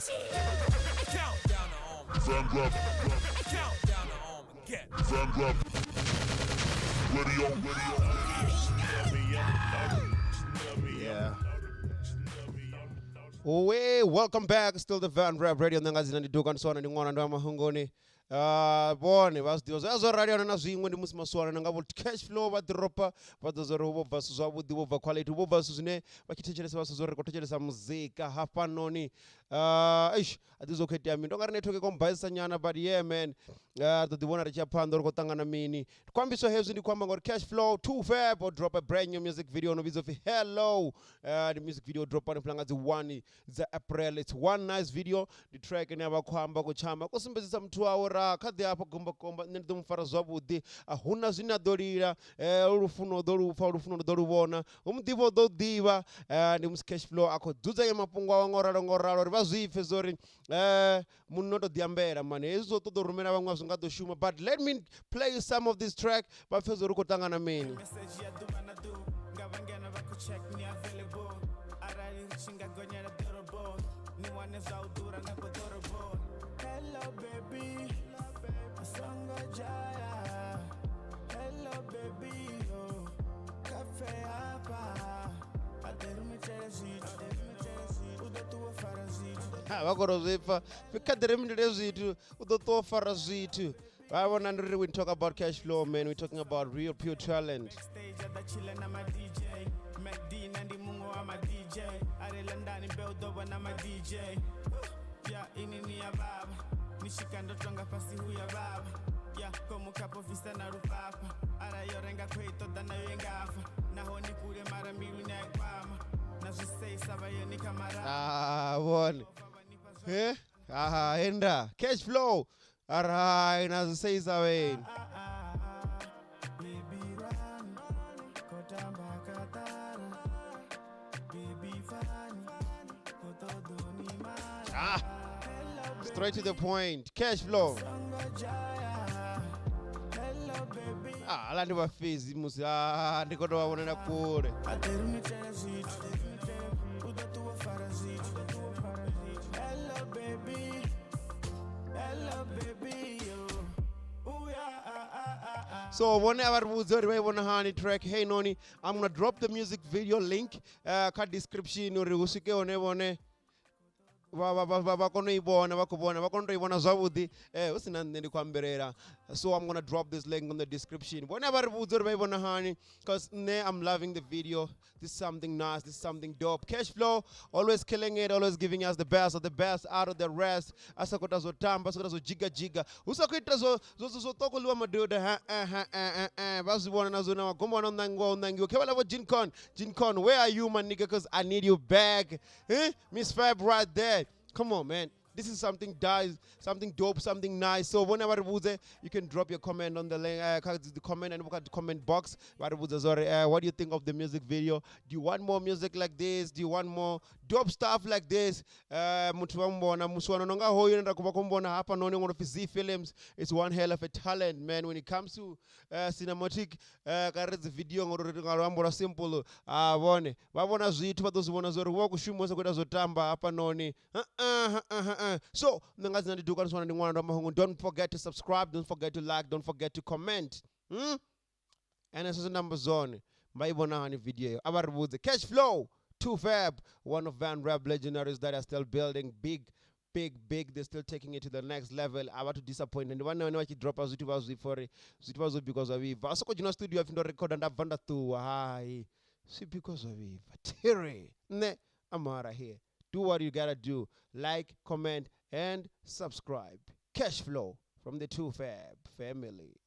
Count down the arm. Count down the arm and get. Yeah. Owe, welcome back. Still the Van Rap Radio. Nangazina ndi dukan sona ndi ngwana ndo amahungoni. Bone vasdios azo radio na zwingwe ndi musi maswana nanga vo cash flow va dropa va dozoro vo vasu zwa vhudi vo va quality vo vasu zwine va khithethelesa vasu zwo rekothethelesa muzika hafanoni atizokhetea mini ndo nga ri network kombaisa nyana but yeah man to the one ri chia phanda ri ko tangana mini kwambiso hezwi ndi kwamba ngori Kashflowtoofab or drop a brand new music video no vhidzo fi hello the music video drop on planga dzi 1 dza April. It's one nice video the track ine ava khamba ku chamba ko sumbedzisa muthu wawo ra kha ḓi afha gombakomba nṋe ndi ḓo mu fara zwavhuḓi ahuna zwine a ḓo lila lufuno ḓo lufa lufuno ḓo lu vhona hu muḓivha ḓo ḓivha ndi musi Kashflow a khou dzudzanya mafhungo awe ngo ralo ri vha zwipfe zwori munno to ḓiambela mani hezwi zwo ṱoḓa u rumela vhaṅwe a zwi nga ḓo shuma but let me play you some of this track vha pfe zwo ri khou ṱangana mini. Hello baby, Asanga Jaya. Hello baby, oh, cafe hapa. Aderumi cherezitu, udo tuwa farazitu. Va khou zwipfa fikadere mindele zwithu u ḓo ṱuwa fara zwithu I want to when talk about Kashflow, man. We're talking about real pure talent. Backstage at the chillin' I'm a DJ. McD Nandi Mungo I'm a DJ. Arelandani Beldo when I'm a DJ. Yeah, inini ya baba. Nishikando tonga pasi huya baba. Yeah, como capo vista na rupapa. Ara yorenga kweito dana yengafa. Na honi kure mara mbilu na ekpama. Na zisei saba yoni kamara. One. Eh? Enda. Kashflow. Alright, as it says away. Straight to the point. Kashflow. Alandi wa fizi musi ndikoto wabonera kule. Hello baby. Hello baby, oh yeah. So whenever we want to honey track, hey noni, I'm gonna drop the music video link. Ka description uri usike one vakona zwavhuḓi usina nṋe ndi khou amberera so I'm gonna drop this link on the description whenever ri vhudza uri vha i vhona hani because I'm loving the video. This is something nice, this is something dope. Kashflow always killing it, always giving us the best of the best out of the rest. Asakota zotamba, asakota zojiga usakuita zotokoliwa maduda vazivona nazona magomba wanonangiwa kevala vo Jincon where are you my nigga because I need you back Miss Fab right there. Come on, man. This is something dope, something nice. So whenever you can drop your comment on the link, the comment and look at the comment box. What do you think of the music video? Do you want more music like this? Do you want more dope stuff like this? Films. It's one hell of a talent, man. When it comes to cinematic video, simple. So, don't forget to subscribe, don't forget to like, don't forget to comment. And this is number zone. Video. Kashflowtoofab, one of Van Rap legendaries that are still building big. They're still taking it to the next level. I want to disappoint. And one when you drop us, it was because of it. Also, you know, studio have to record and I've done to see because of it. Terry, I'm out of here. Do what you gotta do. Like, comment, and subscribe. Kashflow from the Toofab family.